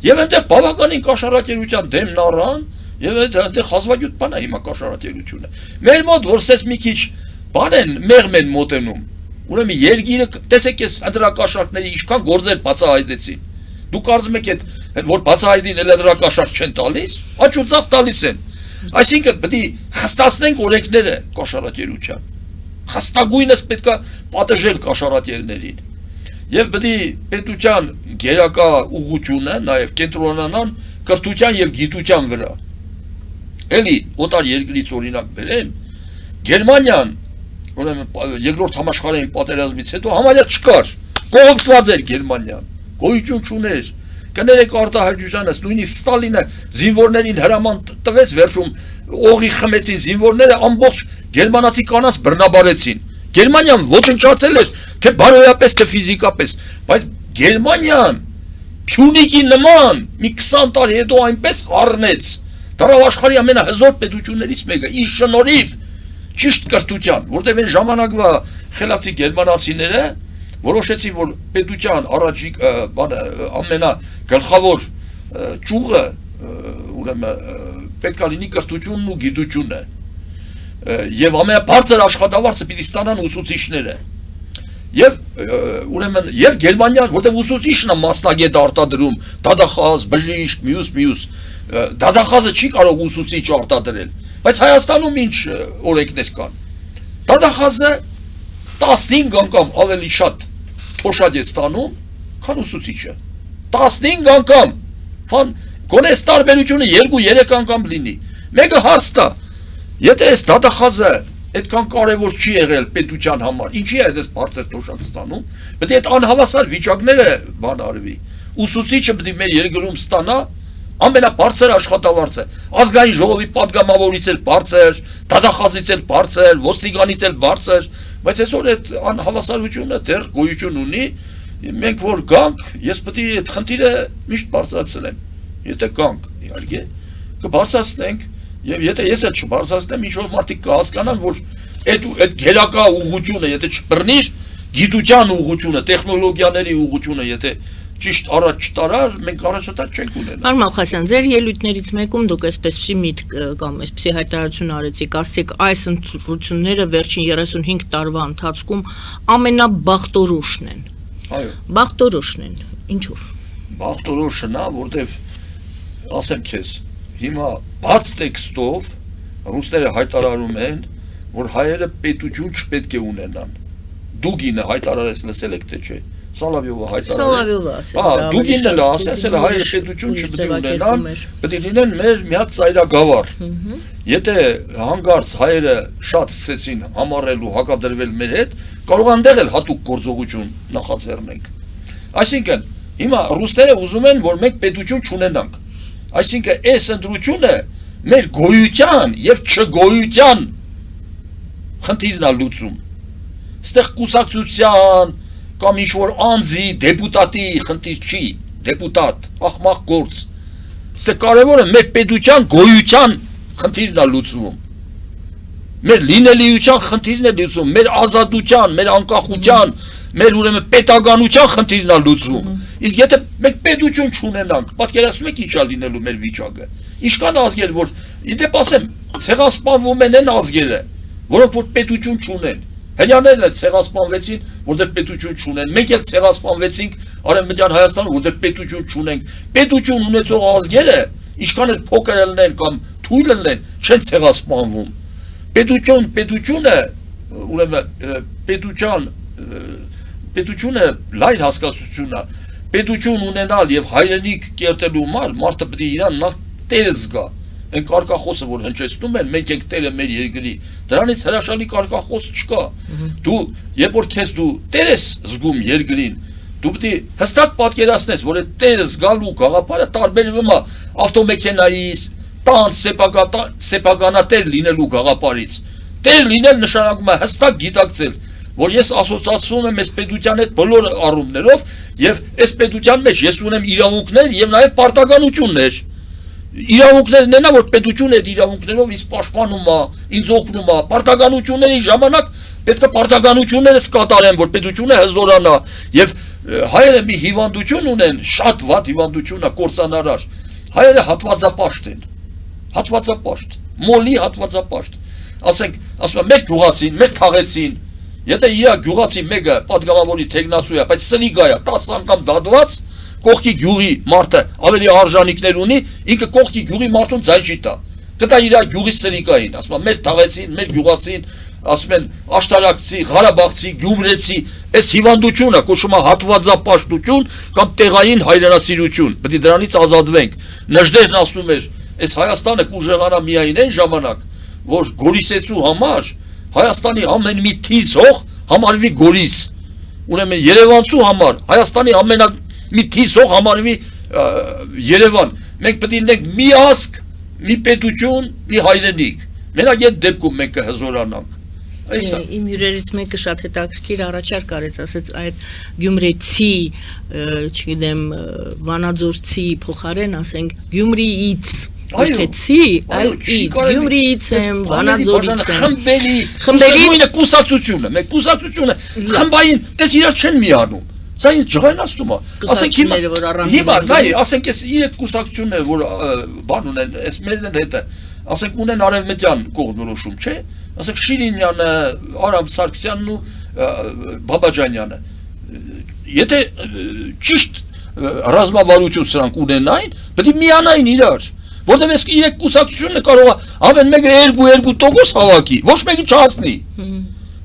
Եվ այնտեղ բավականին կաշառակերության դեմն առան, եւ այնտեղ հազվագյուտ բան է հիմա կաշառակերությունը։ Մեր մոտ որ սես մի քիչ բան են, մեղմ են մոտենում։ Ուրեմն երգիրը տեսեք այս հդրակաշառքների ինչքան գործեր բացահայտեցին։ Դուք կարծում եք այդ որ բացահայտին էլ հդրակաշառք չեն տալիս, աչուծախ տալիս են։ Այսինքն պետք է խստացնենք օրենքները կաշառակերության։ Խստագույնս պետք է պատժել կաշառակերներին։ Եվ պետք է պետության գերակա ուղղությունը նաև կենտրոնանան կրթության եւ գիտության վրա։ Էլի օտար երկրից օրինակ բերեմ, Գերմանիան ուրեմն երկրորդ համաշխարհային պատերազմից հետո համարյա չկար, կողոպտված էր Գերմանիան, գոյություն չուներ։ Կներեք արտահայտությանս, նույնիսկ Ստալինը զինվորներին հրաման տվեց, վերջում օղի խմեցին զինվորները, ամբողջ գերմանացի կանանց բռնաբարեցին։ Գերմանիան ոչնչացել էր, թե բարոյապես, թե ֆիզիկապես, բայց Գերմանիան Փյունիկի նման մի 20 տարի հետո այնպես առնեց դարավ աշխարհի ամենահզոր պետություններից մեկը իր շնորհիվ ճիշտ կրթության, որտեղ այն ժամանակվա խելացի գերմանացիները որոշեցին, որ պետության առաջի ամենագլխավոր ճյուղը ուրեմն պետք է լինի կրթությունն ու գիտությունը եւ ամենաբարձր աշխատավարձը պիտի ստանան ուսուցիչները եւ ուրեմն եւ Գերմանիան, որտեղ ուսուցիչն է մասնագետ արտադրում, դադախազ, բժիշկ, մյուս դադախազը չի կարող ուսուցիչ արտադրել, բայց Հայաստանում ինչ օրենքներ կան։ Դադախազը 15 անգամ ավելի շատ փոշատ է ստանում, քան ուսուցիչը։ 15 անգամ։ Ֆան գոնե տարբերությունը 2-3 անգամ լինի։ Մեկը հարց տա։ Եթե այս դադախազը այդքան կարևոր չի եղել պետության համար, ինչի է այդպես բարձր փոշակ ստանում, պետք է այդ անհավասար վիճակները բան արվի։ Ուսուցիչը պետք է մեր երկրում ստանա ամենաբարձր աշխատավարձը, ազգային ժողովի պատգամավորից էլ բարձր, դադախազից էլ բարձր, ոստիկանից էլ բարձր, բայց այսօր այդ անհավասարությունը դեռ գոյություն ունի, մենք որ գանք, ես պետք է այդ խնդիրը միշտ բարձրացնեմ, եթե գանք, իհարկե, կբարձրացնենք, եւ եթե ես էլ չբարձրացնեմ, ինչ որ մարդիկ կհասկանան, որ այդ գերակա ուղղությունը, եթե չբռնիր, գիտության ուղղությունը, տեխնոլոգիաների ուղղությունը, եթե ճիշտ առաջ տարար, մենք առաջատար չենք ունենա։ Պարոն Մալխասյան, ձեր ելույթներից մեկում դուք այսպեսի միտք կամ այսպեսի հայտարարություն արեցիք, ասացիք, այս ընտրությունները վերջին 35 տարվա ընթացքում ամենաբախտորոշն են։ Այո։ Բախտորոշն են, ինչով։ Բախտորոշն է, որտեվ ասեմ քեզ, հիմա բաց տեքստով ռուսները հայտարարում են, որ հայերը պետություն չպետք է ունենան։ Դուգինը հայտարարեց, լսել եք թե չէ։ Սալավյովը հայտարարեց։ Դուգինն էլ ասել է հայերը պետություն չպետք է ունենան, պետք է լինեն մեր միած ծայրագավառ։ Եթե հանգարց հայերը շատ սկսեցին համառել ու հակադրվել մեր հետ, կարող անդեղ էլ հատուկ գործողություն նախաձեռնենք։ Այսինքն, հիմա ռուսները ուզում են, որ մենք պետություն չունենանք։ Այսինքն, այս ընտրությունը մեր գոյության եւ չգոյության խնդիրն է լուծում։ Ստեղ կուսակցության կամ ինչ-որ անձի, դեպուտատի խնդիր չի, դեպուտատ, ախմախ գործ։ Ստեղ կարևորը մեր պետության գոյության խնդիրն է լուծվում։ Մեր լինելիության խնդիրն է լուծվում, մեր ազատության, մեր անկախության, մեր ուրեմն պետականության խնդիրն է լուծվում։ Իսկ եթե մենք պետություն չունենանք, պատկերացնում եք ինչ է լինելու մեր վիճակը։ Ինչքան ազգեր, որ իդեպ ասեմ, ցեղասպանվում են այն ազգերը, որոնք որ պետություն չունեն։ Հрьяաներն էլ ցեղասպանվեցին, որտեղ պետություն չունեն։ Մենք էլ ցեղասպանվեցինք Արևմտյան Հայաստանում, որտեղ պետություն չունենք։ Պետություն ունեցող ազգերը, ինչքան էլ փոքր լինեն կամ թույլ լինեն, չեն ցեղասպանվում։ Պետությունը, ուրեմն պետությունը լայն հասկացություն է։ Պետություն ունենալ եւ հայրենիք կերտելու համար մարդը պետք է իրան նախ տերը զգա։ Այն կարկախոսը, որ հնչեցնում են, մենք ենք տերը մեր երկրի, դրանից հրաշալի կարկախոս չկա։ Դու, երբ որ քեզ դու տեր ես զգում երկրին, դու պետք է հստակ պատկերացնես, որ այդ տերը զգալու գաղափարը տարբերվում է ավտոմեքենայից, տան սեփականատեր լինելու գաղափարից։ Տեր լինել նշանակում է հստակ գիտակցել, որ ես ասոցացվում եմ այս պետության հետ բոլոր առումներով եւ այս պետության մեջ ես ունեմ իրավունքներ եւ նաեւ պարտականություններ։ Իրավունքներն են, որ պետությունը այդ իրավունքներով ինձ պաշտպանում է, ինձ օգնում է, պարտականությունների ժամանակ պետք է պարտականություններս կատարեմ, որ պետությունը հզորանա եւ հայերը մի հիվանդություն ունեն, շատ վատ հիվանդություն է, կործանարար։ Հայերը հատվածապաշտ են։ Հատվածապաշտ, մոլի հատվածապաշտ։ Ասենք, ասում եմ, մեր գյուղացին, մեր թաղեցին, եթե իր գյուղացի մեկը պատգամավորի թեկնածու է, բայց սնիգա է, 10 անգամ դադված, կողքի գյուղի մարդը ավելի արժանինքներ ունի, ինքը կողքի գյուղի մարդուն ձայն չի տա։ Կտա իր գյուղի սնիկային, ասում եմ, մեր թաղեցին, մեր գյուղացին, ասում են, աշտարակցի, Ղարաբաղցի, Գյումրեցի, այս հիվանդությունը կոչվում է հատվածապաշտություն կամ տեղային հայրենասիրություն, պետք է դրանից ազատվենք։ Նժդեհն ասում էր, այս Հայաստանը կուժեղանա միայն այն ժամանակ, որ Գորիսեցու համար Հայաստանի ամեն մի թիզ հող համարվի Գորիս, ուրեմն Երևանցու համար Հայաստանի ամենա մի թիզ հող համարվի Երևան։ Մենք պետք է լինենք մի ազգ, մի պետություն, մի հայրենիք։ Մենակ այդ դեպքում մենք կհզորանանք։ Այսա։ Իմ հյուրերից մեկը շատ հետաքրքիր առաջարկ արեց, ասեց այդ Գյումրեցի, չգիտեմ, Վանաձորցի փոխարեն ասենք Գյումրիից, ոչ թե ցի, այլ ից, Գյումրիից եմ, Վանաձորից եմ։ Խմբերի նույնը կուսակցությունը, մեկ կուսակցությունը խմբային, տես իրար չեն միանում։ Սա ինձ ջղայնացնում է։ Ասենք հիմա, նայ, ասենք այս 3 կուսակցությունները, որ բան ունեն, այս մերն հետը, ասենք ունեն արևմտյան կողմնորոշում, չէ՞։ Ասենք Շիրինյանը, Արամ Սարգսյանն ու Բաբաջանյանը։ Եթե ճիշտ ռազմավարություն սրանք ունենային, պետք է միանային իրար, որտեղ այս 3 կուսակցությունները կարող է ամեն մեկը 2% հավաքի, ոչ մեկի չհասնի։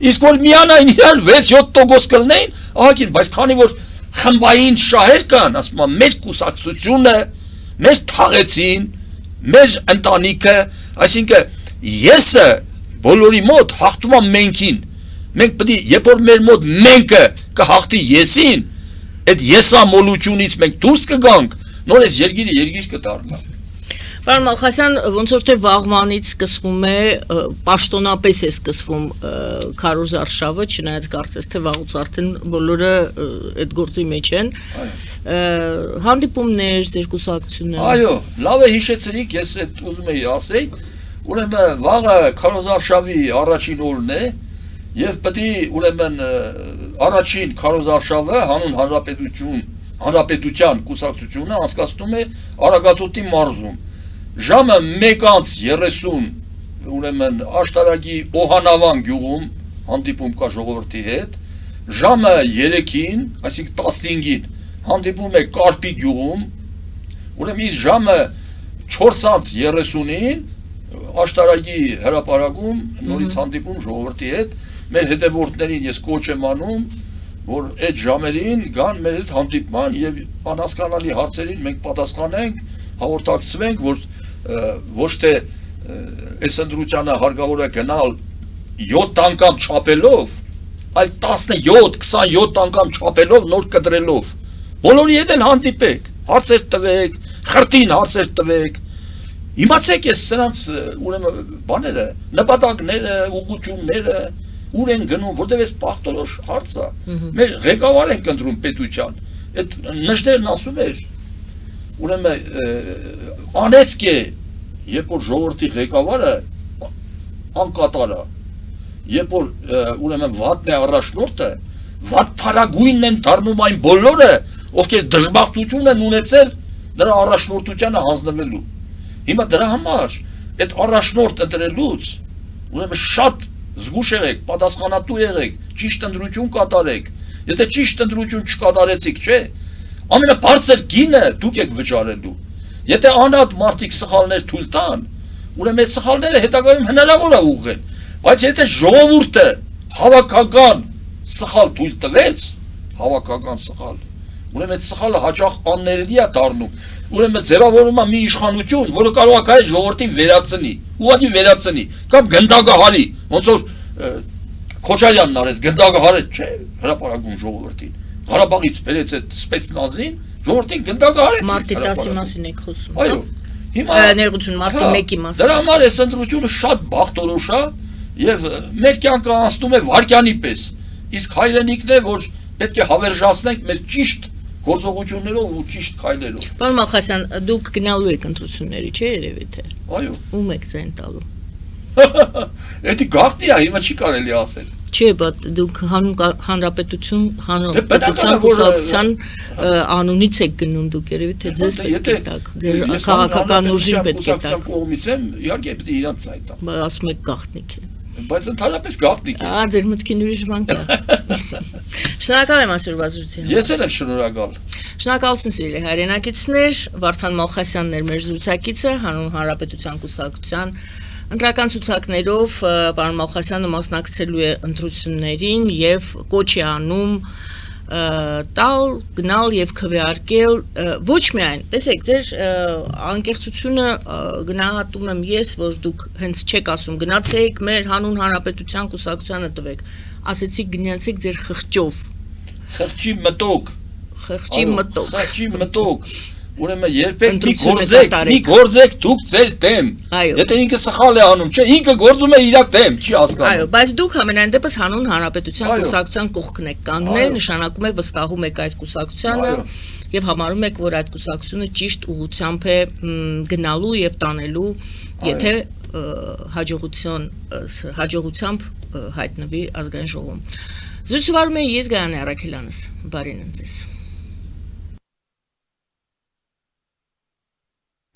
Իսկ որ միանային իրար 6-7% կլնեին, ահագին, բայց քանի որ խմբային շահեր կան, ասում եմ, մեր կուսակցությունը, մեր թաղեցին, մեր ընտանիքը, այսինքն եսը բոլորի մոտ հաղթում եմ մենքին, մենք պետք է, երբ որ մեր մոտ մենքը կհաղթի եսին, այդ եսամոլությունից մենք դուրս կգանք, նոր այս երկիրը երկիր կդառնա։ Պարոն Մալխասյան, ոնց որ թե վաղվանից սկսվում է, պաշտոնապես է սկսվում քարոզ արշավը, չնայած կարծես թե վաղուց արդեն բոլորը այդ գործի մեջ են, հանդիպումներ, երկուսակցություններ։ Այո, լավ է հիշեցրիք, ես այդ ուզում էի ասեի, ուրեմն վաղը քարոզ արշավի առաջին օրն է, եւ պետք է ուրեմն առաջին քարոզ արշավը հանուն հանրապետության կուսակցությունը անցկացնում է Արագածոտնի մարզում։ Ժամը 1:30 ուրեմն Աշտարակի Օհանավան գյուղում հանդիպում կա ժողովրդի հետ, ժամը 3-ին, այսինքն 15-ին հանդիպում է Կարպի գյուղում, ուրեմն իսկ ժամը 4:30-ին Աշտարակի հրապարակում նորից հանդիպում ժողովրդի հետ, մեր հետևորդներին ես կոչ եմ անում, որ այդ ժամերին գան մեր հետ հանդիպման եւ անհասկանալի հարցերին մենք պատասխանենք, հաղորդակցվենք, որ ոչ թե այս ընդրությանը հարկավոր է գնալ 7 անգամ չափելով, այլ 17-27 անգամ չափելով, նոր կտրելով։ Բոլորի հետ էլ հանդիպեք, հարցեր տվեք, խրտին հարցեր տվեք։ Իմացեք ես սրանց ուրեմն բաները, նպատակները, ուղղությունները, ուր են գնում, որտեղ էս պախտորոշ հարց է։ Մեր ղեկավար ենք ընտրում պետության։ Այդ նշներն ասում էր, ուրեմն անեցք է, երբ որ ժողովրդի ղեկավարը անկատար է, երբ որ ուրեմն վատն է առաջնորդը, վատթարագույնն են դառնում այն բոլորը, ովքեր դժբախտություն են ունեցել նրա առաջնորդությանը հանձնվելու։ Հիմա դրա համար այդ առաջնորդ ընտրելուց ուրեմն շատ զգուշ եղեք, պատասխանատու եղեք, ճիշտ ընտրություն կատարեք։ Եթե ճիշտ ընտրություն չկատարեցիք, չէ, ամենաբարձր գինը դուք եք վճարելու։ Եթե անհատ մարդիկ սխալներ թույլ տան, ուրեմն այդ սխալները հետագայում հնարավոր է ուղղել, բայց եթե ժողովուրդը հավաքական սխալ թույլ տվեց, հավաքական սխալ, ուրեմն այդ սխալը հաճախ աններելի է դառնում, ուրեմն ձևավորում է մի իշխանություն, որը կարող է կայ ժողովրդին վերացնի, ուղղակի վերացնի, կամ գնդակահարի, ոնց որ Քոչարյանն արեց, գնդակահարեց, չէ, հրապարակում ժողովրդին, Ղարաբաղից բերեց այդ սպեցնազին, ժողովրդին գնդակահարեց։ Մարտի 10-ի մասին եք խոսում։ Այո։ Հիմա ներողություն, մարտի 1-ի մասին։ Դրա համար այս ընտրությունը շատ բախտորոշ է եւ մեր կյանքը անցնում է վարքյանի պես։ Իսկ հայրենիքն է, որ պետք է հավերժացնենք մեր ճիշտ գործողություններով ու ճիշտ քայլերով։ Պարոն Մալխասյան, դուք գնալու եք ընտրությունների, չէ՞ երևի թե։ Այո։ Ում եք ձայն տալու։ Դա գաղտնի է, հիմա չի կարելի ասել։ Չէ, բայց դուք հանրապետության կուսակցության անունից եք գնում, դուք երևի թե ձեզ պետք է տաք, ձեր քաղաքական ուժին պետք է տաք։ Կողմից եմ, իհարկե պետք է իրանց ձայն տամ։ Բայց ասում եք գաղտնիք է։ Բայց ընդհանրապես գաղտնիք է։ Ձեր մտքին ուրիշ բան կա։ Շնորհակալ եմ ասորվածության։ Ես էլ եմ շնորհակալ։ Շնորհակալություն սիրելի հայրենակիցներ, Վարդան Մալխասյանն էր մեր զրուցակիցը, հանուն Հանրապետության կուսակցության ընտրական ցուցակներով պարոն Մալխասյանը մասնակցելու է ընտրություններին եւ կոչ է անում տալ, գնալ եւ քվեարկել ոչ միայն, տեսեք, ձեր անկեղծությունը գնահատում եմ ես, որ դուք հենց չեք ասում գնացեք մեր հանուն Հանրապետության կուսակցությանը տվեք, ասեցիք գնացեք ձեր խղճով, խղճի մտոք, Ուրեմն երբեք մի Ընտրությունը գործեք դուք ձեր դեմ։ Այո։ Եթե ինքը սխալ է անում, չէ, ինքը գործում է իր դեմ, չի Այո, հասկանում։ բայց դուք ամենայն դեպս հանուն հանրապետության Այո։ կուսակցության կողքն եք կանգնել, Այո։ նշանակում է վստահում եք այդ կուսակցությանը Այո։ եւ համարում եք, որ այդ կուսակցությունը ճիշտ ուղղությամբ է գնալու եւ տանելու, եթե հաջողությամբ հայտնվի ազգային ժողովում։ Զրուցում եմ ես Գայանե Արաքելյանս, բարին ձեզ։